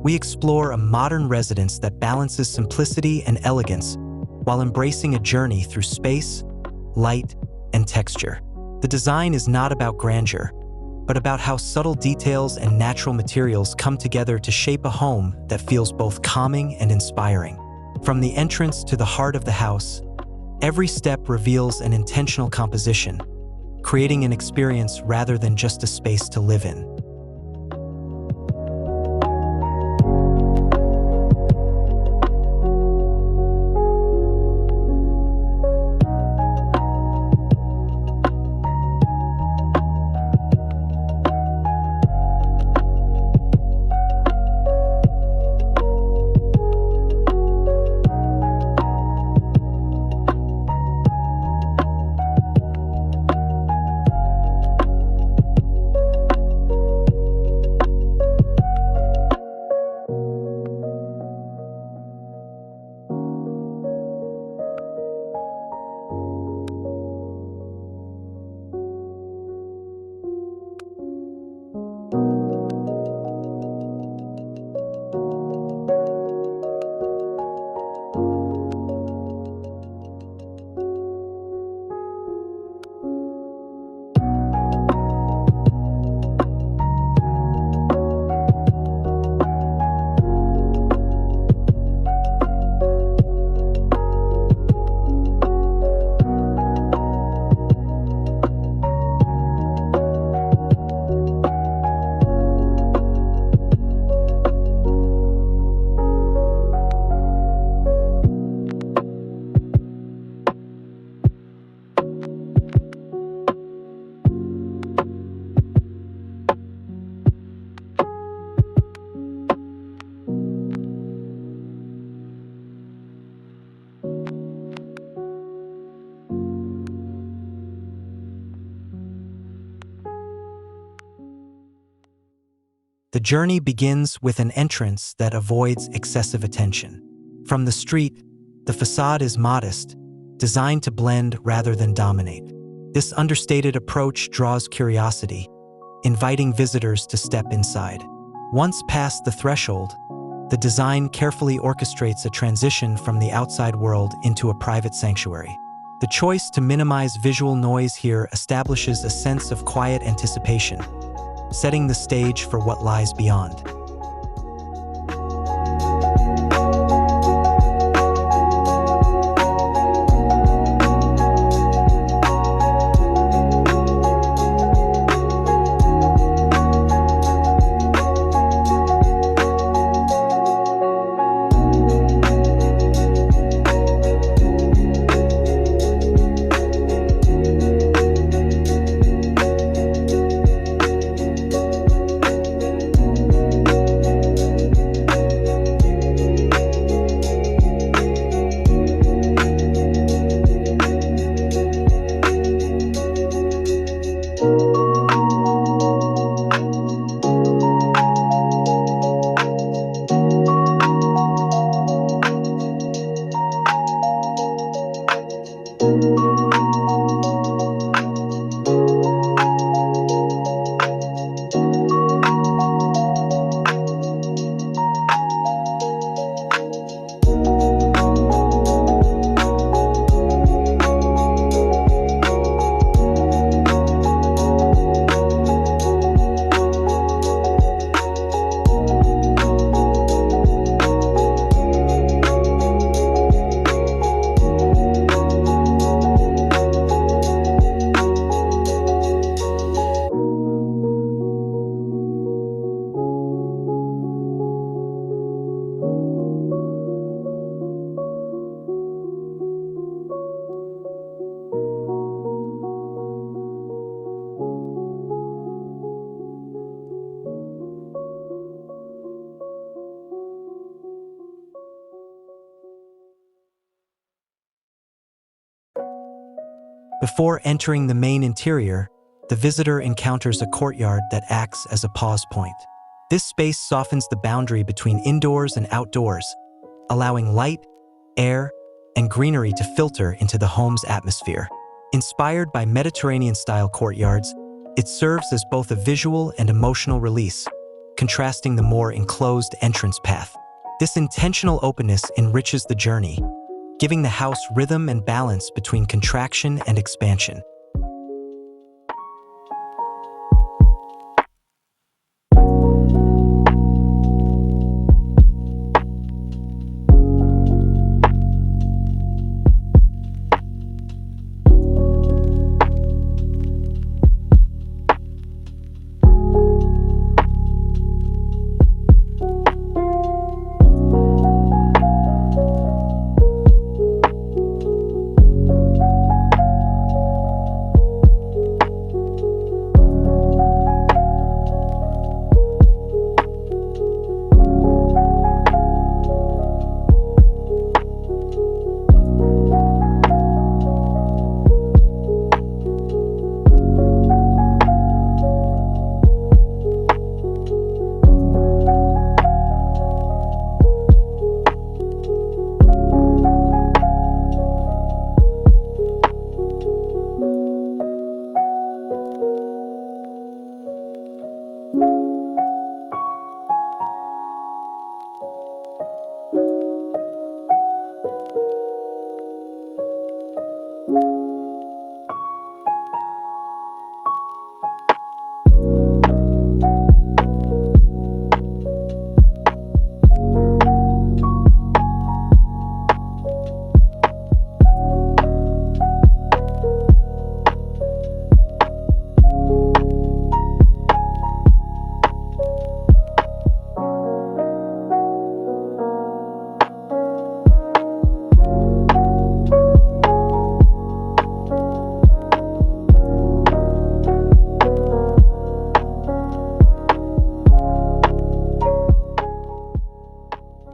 We explore a modern residence that balances simplicity and elegance while embracing a journey through space, light, and texture. The design is not about grandeur, but about how subtle details and natural materials come together to shape a home that feels both calming and inspiring. From the entrance to the heart of the house, every step reveals an intentional composition, creating an experience rather than just a space to live in. The journey begins with an entrance that avoids excessive attention. From the street, the facade is modest, designed to blend rather than dominate. This understated approach draws curiosity, inviting visitors to step inside. Once past the threshold, the design carefully orchestrates a transition from the outside world into a private sanctuary. The choice to minimize visual noise here establishes a sense of quiet anticipation, setting the stage for what lies beyond. Before entering the main interior, the visitor encounters a courtyard that acts as a pause point. This space softens the boundary between indoors and outdoors, allowing light, air, and greenery to filter into the home's atmosphere. Inspired by Mediterranean-style courtyards, it serves as both a visual and emotional release, contrasting the more enclosed entrance path. This intentional openness enriches the journey, giving the house rhythm and balance between contraction and expansion.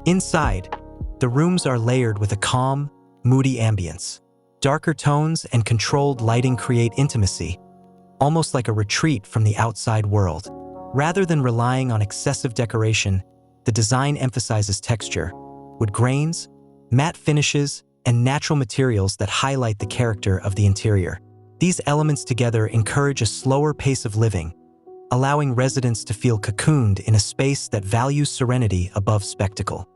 Inside, the rooms are layered with a calm, moody ambience. Darker tones and controlled lighting create intimacy, almost like a retreat from the outside world. Rather than relying on excessive decoration, the design emphasizes texture, wood grains, matte finishes, and natural materials that highlight the character of the interior. These elements together encourage a slower pace of living, allowing residents to feel cocooned in a space that values serenity above spectacle.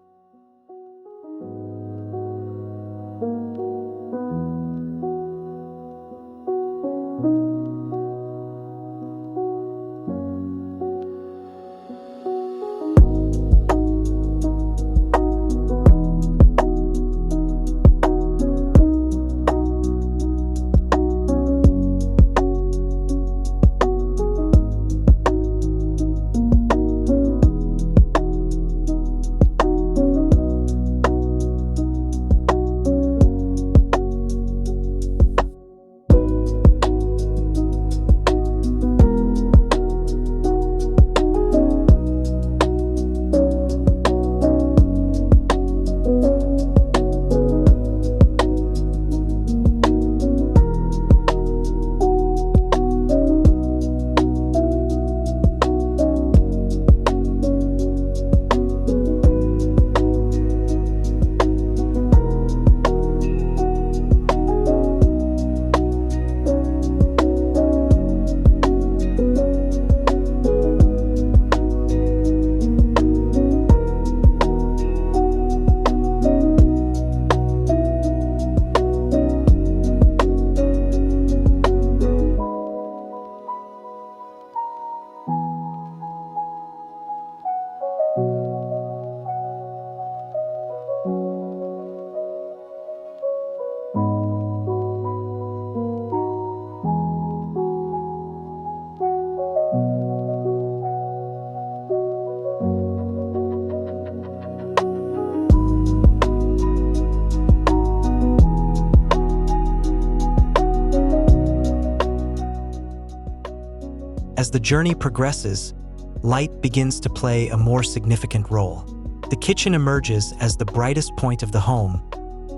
As the journey progresses, light begins to play a more significant role. The kitchen emerges as the brightest point of the home,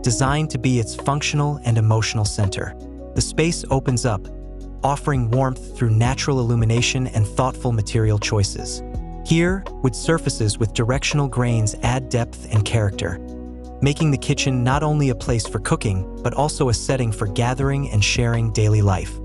designed to be its functional and emotional center. The space opens up, offering warmth through natural illumination and thoughtful material choices. Here, wood surfaces with directional grains add depth and character, making the kitchen not only a place for cooking, but also a setting for gathering and sharing daily life.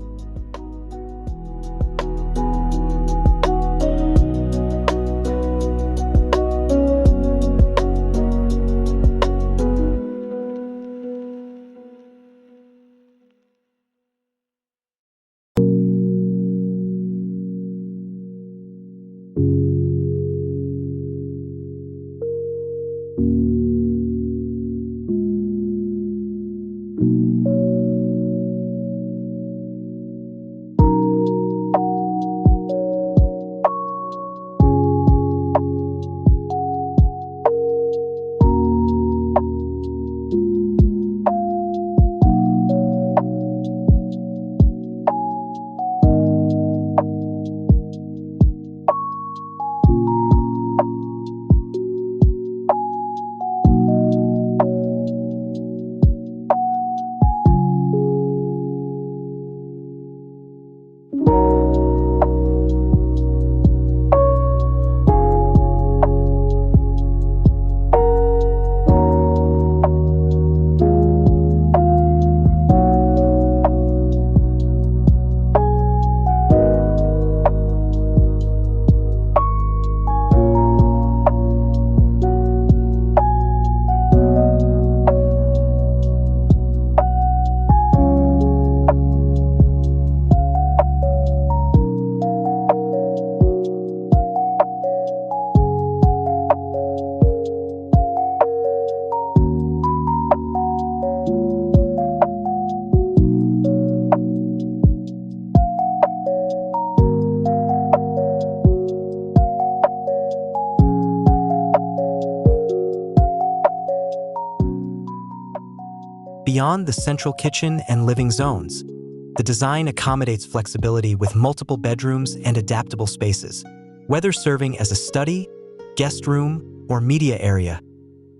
Beyond the central kitchen and living zones, the design accommodates flexibility with multiple bedrooms and adaptable spaces. Whether serving as a study, guest room, or media area,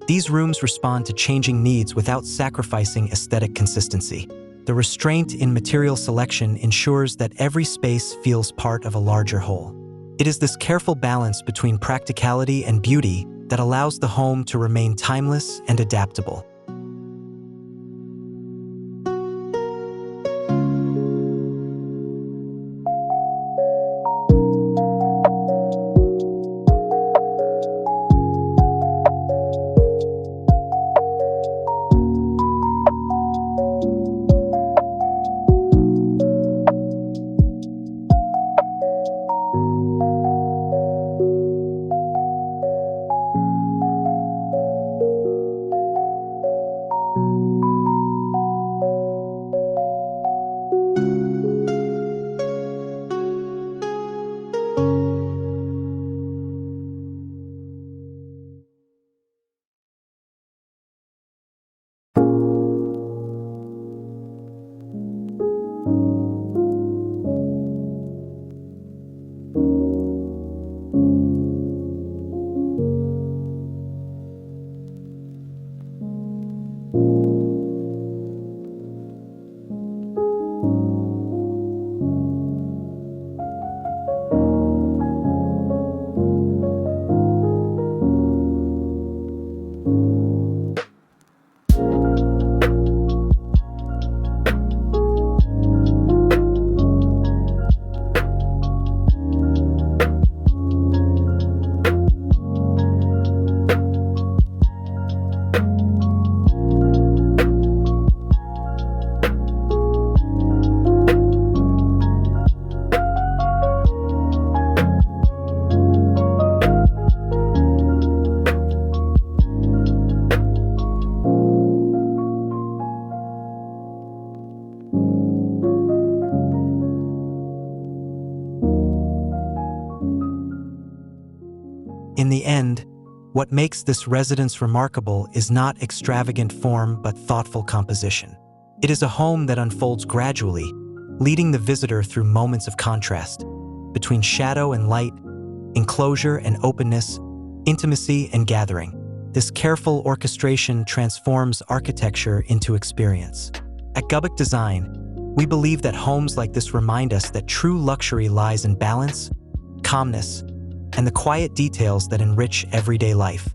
these rooms respond to changing needs without sacrificing aesthetic consistency. The restraint in material selection ensures that every space feels part of a larger whole. It is this careful balance between practicality and beauty that allows the home to remain timeless and adaptable. In the end, what makes this residence remarkable is not extravagant form but thoughtful composition. It is a home that unfolds gradually, leading the visitor through moments of contrast between shadow and light, enclosure and openness, intimacy and gathering. This careful orchestration transforms architecture into experience. At Gubbock Design, we believe that homes like this remind us that true luxury lies in balance, calmness, and the quiet details that enrich everyday life.